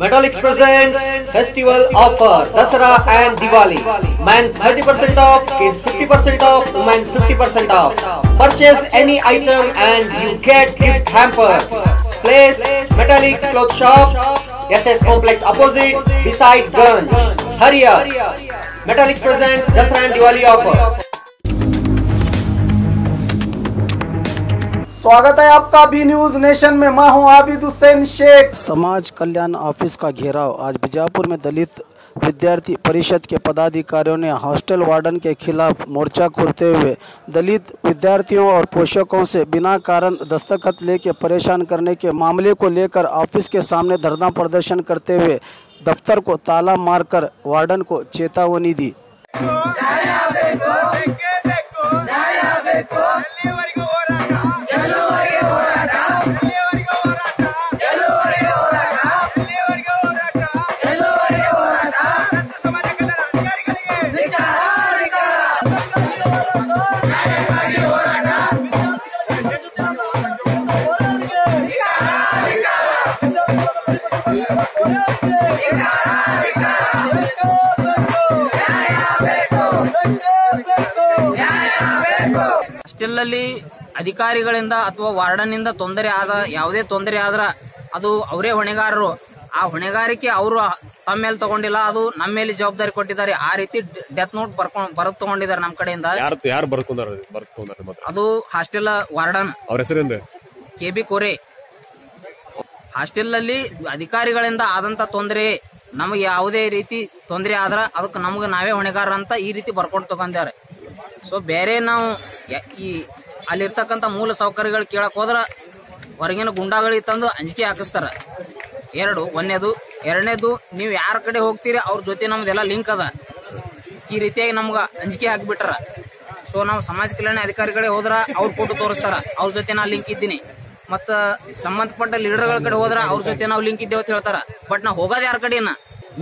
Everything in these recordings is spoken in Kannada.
Metallics presents festival offer Dasara and Diwali. Men's 30% off, kids 50% off, women's 50% off. Purchase any item and you get gift hampers. Place Metallics Cloth Shop, SS Complex opposite, beside Ganj. Hurry up! Metallics presents Dasara and Diwali offer. स्वागत है आपका बी न्यूज नेशन में। मैं हूं आबिद हुसैन शेख। समाज कल्याण ऑफिस का घेराव। आज बीजापुर में दलित विद्यार्थी परिषद के पदाधिकारियों ने हॉस्टल वार्डन के खिलाफ मोर्चा खोलते हुए दलित विद्यार्थियों और पोषकों से बिना कारण दस्तखत लेकर परेशान करने के मामले को लेकर ऑफिस के सामने धरना प्रदर्शन करते हुए दफ्तर को ताला मारकर वार्डन को चेतावनी दी। ಹಾಸ್ಟೆಲ್ನಲ್ಲಿ ಅಧಿಕಾರಿಗಳಿಂದ ಅಥವಾ ವಾರ್ಡನ್ನಿಂದ ತೊಂದರೆ ಆದ ಯಾವುದೇ ತೊಂದರೆ ಆದ್ರ ಅದು ಅವರೇ ಹೊಣೆಗಾರರು. ಆ ಹೊಣೆಗಾರಿಕೆ ಅವರು ತಮ್ಮ ಮೇಲೆ ತಗೊಂಡಿಲ್ಲ, ಅದು ನಮ್ಮ ಮೇಲೆ ಜವಾಬ್ದಾರಿ ಕೊಟ್ಟಿದ್ದಾರೆ. ಆ ರೀತಿ ಡೆತ್ ನೋಟ್ ಬರೆದು ತಗೊಂಡಿದ್ದಾರೆ ನಮ್ಮ ಕಡೆಯಿಂದ. ಯಾರು ಬರ್ಕೊಂಡಾರ? ಅದು ಹಾಸ್ಟೆಲ್ ವಾರ್ಡನ್, ಅವ್ರ ಹೆಸರಿಂದ KB ಕೋರೆ. ಹಾಸ್ಟೆಲ್ ನಲ್ಲಿ ಅಧಿಕಾರಿಗಳಿಂದ ಆದಂತ ತೊಂದರೆ, ನಮಗೆ ಯಾವುದೇ ರೀತಿ ತೊಂದರೆ ಆದ್ರ ಅದಕ್ಕೆ ನಮ್ಗೆ ನಾವೇ ಹೊಣೆಗಾರ ಅಂತ ಈ ರೀತಿ ಬರ್ಕೊಂಡು ತಗೊಂಡಿದ್ದಾರೆ. ಸೊ ಬೇರೆ ನಾವು ಈ ಅಲ್ಲಿರ್ತಕ್ಕಂಥ ಮೂಲ ಸೌಕರ್ಯಗಳು ಕೇಳಕ್ ಹೋದ್ರ ಹೊರಗಿನ ಗುಂಡಾಗಳಿಗೆ ತಂದು ಅಂಜಿಕೆ ಹಾಕಿಸ್ತಾರ. ಒಂದನೇದು. ಎರಡನೇದು, ನೀವು ಯಾರ ಕಡೆ ಹೋಗ್ತೀರಿ ಅವ್ರ ಜೊತೆ ನಮ್ದೆಲ್ಲ ಲಿಂಕ್ ಅದ. ಈ ರೀತಿಯಾಗಿ ನಮ್ಗ ಅಂಜಿಕೆ ಹಾಕ್ಬಿಟ್ರ. ಸೊ ನಾವು ಸಮಾಜ ಕಲ್ಯಾಣ ಅಧಿಕಾರಿಗಳೇ ಹೋದ್ರ ಅವ್ರ ಫೋಟೋ ತೋರಿಸ್ತಾರ, ಅವ್ರ ಜೊತೆ ನಾ ಲಿಂಕ್ ಇದ್ದೀನಿ. ಮತ್ತ ಸಂಬಂಧಪಟ್ಟ ಲೀಡರ್ಗಳ ಕಡೆ ಹೋದ್ರ ಅವ್ರ ಜೊತೆ ನಾವು ಲಿಂಕ್ ಇದ್ದೇವೆ ಅಂತ ಹೇಳ್ತಾರ. ಬಟ್ ನಾವು ಹೋಗೋದ್ ಯಾರ ಕಡೆನ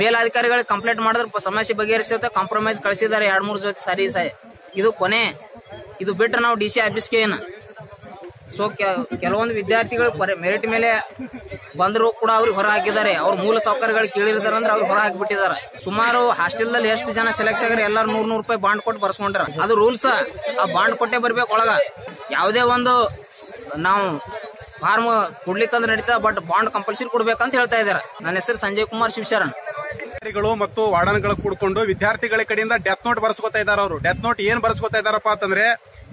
ಮೇಲಾಧಿಕಾರಿಗಳಿಗೆ ಕಂಪ್ಲೇಂಟ್ ಮಾಡಿದ್ರೆ ಸಮಸ್ಯೆ ಬಗೆಹರಿಸ್ತೇವೆ, ಕಾಂಪ್ರಮೈಸ್ ಕಳಿಸಿದ್ದಾರೆ 2-3 ಜೊತೆ ಸರಿ. ಇದು ಕೊನೆ. ಇದು ಬಿಟ್ರೆ ನಾವು DC ಆಫೀಸ್ಗೆ ಏನು. ಸೊ ಕೆಲವೊಂದು ವಿದ್ಯಾರ್ಥಿಗಳು ಮೆರಿಟ್ ಮೇಲೆ ಬಂದ್ರು ಕೂಡ ಅವ್ರಿಗೆ ಹೊರ ಹಾಕಿದ್ದಾರೆ. ಅವ್ರ ಮೂಲ ಸೌಕರ್ಯಗಳು ಕೇಳಿರ್ತಾರ ಅಂದ್ರೆ ಅವ್ರಿಗೆ ಹೊರ ಹಾಕಿಬಿಟ್ಟಿದ್ದಾರೆ. ಸುಮಾರು ಹಾಸ್ಟೆಲ್ ನಲ್ಲಿ ಎಷ್ಟು ಜನ ಸೆಲೆಕ್ಟ್ ಆಗ್ಯಾರ ಎಲ್ಲರೂ 100 ರೂಪಾಯಿ ಬಾಂಡ್ ಕೊಟ್ಟು ಬರ್ಸ್ಕೊಂಡ್ರ. ಅದು ರೂಲ್ಸ್. ಆ ಬಾಂಡ್ ಕೊಟ್ಟೆ ಬರ್ಬೇಕು ಒಳಗ. ಯಾವುದೇ ಒಂದು ನಾವು ಫಾರ್ಮ್ ಕೊಡ್ಲಿಕ್ಕಂದ್ರೆ ನಡೀತಾ, ಬಟ್ ಬಾಂಡ್ ಕಂಪಲ್ಸರಿ ಕೊಡ್ಬೇಕಂತ ಹೇಳ್ತಾ ಇದಾರೆ. ನನ್ನ ಹೆಸರು ಸಂಜಯ್ ಕುಮಾರ್ ಶಿವಶರಣ್. ಮತ್ತು ವಾರ್ಡನ್ಗಳು ಕೂಡ್ಕೊಂಡು ವಿದ್ಯಾರ್ಥಿಗಳ ಕಡೆಯಿಂದ ಡೆತ್ ನೋಟ್ ಬರ್ಸ್ಕೊತಾ ಇದಾರೆ. ಅವರು ಡೆತ್ ನೋಟ್ ಏನ್ ಬರ್ಸ್ಕೊತಾ ಇದಾರಪ್ಪ ಅಂತಂದ್ರೆ,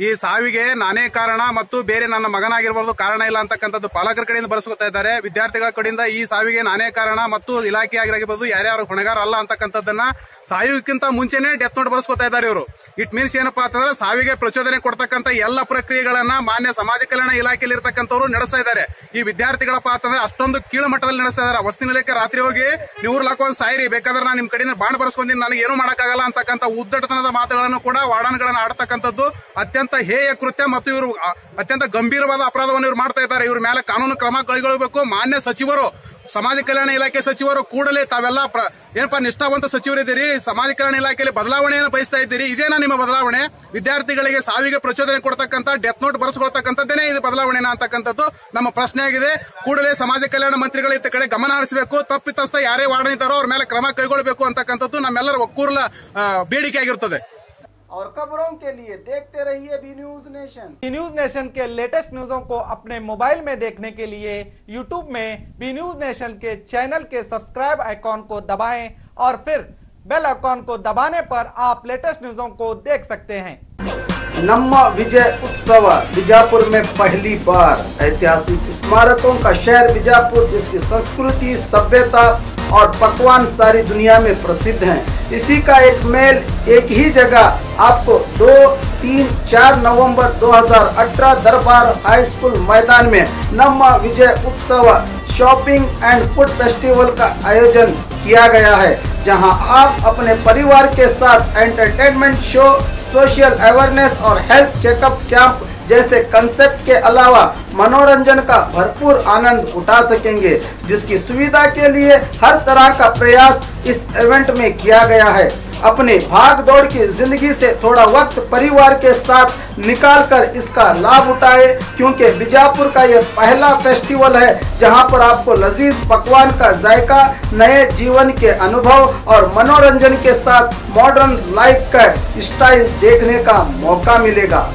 ಈ ಸಾವಿಗೆ ನಾನೇ ಕಾರಣ ಮತ್ತು ಬೇರೆ ನನ್ನ ಮಗನಾಗಿರ್ಬಾರ್ದು ಕಾರಣ ಇಲ್ಲ ಅಂತಕ್ಕಂಥದ್ದು ಪಾಲಕರ ಕಡೆಯಿಂದ ಬರ್ಸ್ಕೊತಾ ಇದ್ದಾರೆ. ವಿದ್ಯಾರ್ಥಿಗಳ ಕಡೆಯಿಂದ ಈ ಸಾವಿಗೆ ನಾನೇ ಕಾರಣ ಮತ್ತು ಇಲಾಖೆ ಆಗಿರಬಹುದು ಯಾರ್ಯಾರು ಹೊಣೆಗಾರ ಅಲ್ಲ ಅಂತಕ್ಕಂಥದ್ದನ್ನ ಸಾವಿಗಿಂತ ಮುಂಚೆನೆ ಡೆತ್ ನೋಟ್ ಬರ್ಸ್ಕೊತಾ ಇದ್ದಾರೆ ಇವರು. ಇಟ್ ಮೀನ್ಸ್ ಏನಪ್ಪಾ ಅಂತಂದ್ರೆ, ಸಾವಿಗೆ ಪ್ರಚೋದನೆ ಕೊಡ್ತಕ್ಕಂಥ ಎಲ್ಲ ಪ್ರಕ್ರಿಯೆಗಳನ್ನ ಮಾನ್ಯ ಸಮಾಜ ಕಲ್ಯಾಣ ಇಲಾಖೆಯಲ್ಲಿ ಇರ್ತಕ್ಕಂಥವ್ರು ನಡೆಸ್ತಾ ಇದ್ದಾರೆ. ಈ ವಿದ್ಯಾರ್ಥಿಗಳಪ್ಪ ಅಂತಂದ್ರೆ ಅಷ್ಟೊಂದು ಕೀಳು ಮಟ್ಟದಲ್ಲಿ ನಡೆಸ್ತಾ ಇದ್ದಾರೆ. ವಸತಿ ನಿಲಯಕ್ಕೆ ರಾತ್ರಿ ಹೋಗಿ ನೀವು ಲಾಕೊಂಡ್ ಸಾಯಿರಿ, ಬೇಕಾದ್ರೆ ನಾನು ನಿಮ್ ಕಡೆಯಿಂದ ಬಾಂಡ್ ಬರ್ಸ್ಕೊಂತೀನಿ, ನನಗೆ ಏನು ಮಾಡಕ್ಕಾಗಲ್ಲ ಅಂತಕ್ಕಂಥ ಉದ್ದಟತನದ ಮಾತುಗಳನ್ನು ಕೂಡ ವಾರ್ಡನ್ಗಳನ್ನ ಆಡ್ತಕ್ಕಂಥದ್ದು ಅತ್ಯಂತ ಹೇಯ ಕೃತ್ಯ ಮತ್ತು ಇವರು ಅತ್ಯಂತ ಗಂಭೀರವಾದ ಅಪರಾಧವನ್ನು ಇವರು ಮಾಡ್ತಾ ಇದ್ದಾರೆ. ಇವ್ರ ಮೇಲೆ ಕಾನೂನು ಕ್ರಮ ಕೈಗೊಳ್ಳಬೇಕು. ಮಾನ್ಯ ಸಚಿವರು, ಸಮಾಜ ಕಲ್ಯಾಣ ಇಲಾಖೆ ಸಚಿವರು ಕೂಡಲೇ ತಾವೆಲ್ಲ ಏನಪ್ಪಾ ನಿಷ್ಠಾವಂತ ಸಚಿವರಿದ್ದೀರಿ, ಸಮಾಜ ಕಲ್ಯಾಣ ಇಲಾಖೆಯಲ್ಲಿ ಬದಲಾವಣೆಯನ್ನು ಬಯಸ್ತಾ ಇದ್ದೀರಿ. ಇದೇನಾ ನಿಮ್ಮ ಬದಲಾವಣೆ? ವಿದ್ಯಾರ್ಥಿಗಳಿಗೆ ಸಾವಿಗೆ ಪ್ರಚೋದನೆ ಕೊಡ್ತಕ್ಕಂಥ ಡೆತ್ ನೋಟ್ ಬರ್ಸ್ಕೊಳ್ತಕ್ಕಂಥದ್ದೇನೆ ಇದು ಬದಲಾವಣೆನಾ ಅಂತಕ್ಕಂಥದ್ದು ನಮ್ಮ ಪ್ರಶ್ನೆ ಆಗಿದೆ. ಕೂಡಲೇ ಸಮಾಜ ಕಲ್ಯಾಣ ಮಂತ್ರಿಗಳ ಇತ್ತ ಕಡೆ ಗಮನ ಹರಿಸಬೇಕು. ತಪ್ಪಿತಸ್ಥ ಯಾರೇ ವಾರ್ಡನ್ ಇದ್ದಾರೋ ಅವ್ರ ಮೇಲೆ ಕ್ರಮ ಕೈಗೊಳ್ಳಬೇಕು ಅಂತಕ್ಕಂಥದ್ದು ನಮ್ಮೆಲ್ಲರ ಒಕ್ಕೂರಲ ಬೇಡಿಕೆ ಆಗಿರುತ್ತದೆ. और खबरों के लिए देखते रहिए B news nation. B news nation के लेटेस्ट न्यूज़ों को अपने मोबाइल में देखने के लिए यूट्यूब में बी न्यूज नेशन के चैनल के सब्सक्राइब आइकॉन को दबाएं और फिर बेल आइकॉन को दबाने पर आप लेटेस्ट न्यूज़ों को देख सकते हैं। नम्मा विजय उत्सव बीजापुर में पहली बार। ऐतिहासिक स्मारकों का शहर बीजापुर, जिसकी संस्कृति, सभ्यता और पकवान सारी दुनिया में प्रसिद्ध हैं। इसी का एक मेल एक ही जगह आपको 2, 3, 4 नवंबर 2018 दरबार हाई स्कूल मैदान में नम्मा विजय उत्सव शॉपिंग एंड फूड फेस्टिवल का आयोजन किया गया है, जहां आप अपने परिवार के साथ एंटरटेनमेंट शो, सोशल अवेयरनेस और हेल्थ चेकअप कैंप जैसे कंसेप्ट के अलावा मनोरंजन का भरपूर आनंद उठा सकेंगे, जिसकी सुविधा के लिए हर तरह का प्रयास इस इवेंट में किया गया है। अपने भाग दौड़ की जिंदगी से थोड़ा वक्त परिवार के साथ निकालकर इसका लाभ उठाए, क्योंकि बीजापुर का ये पहला फेस्टिवल है जहां पर आपको लजीज पकवान का जायका, नए जीवन के अनुभव और मनोरंजन के साथ मॉडर्न लाइफ का स्टाइल देखने का मौका मिलेगा।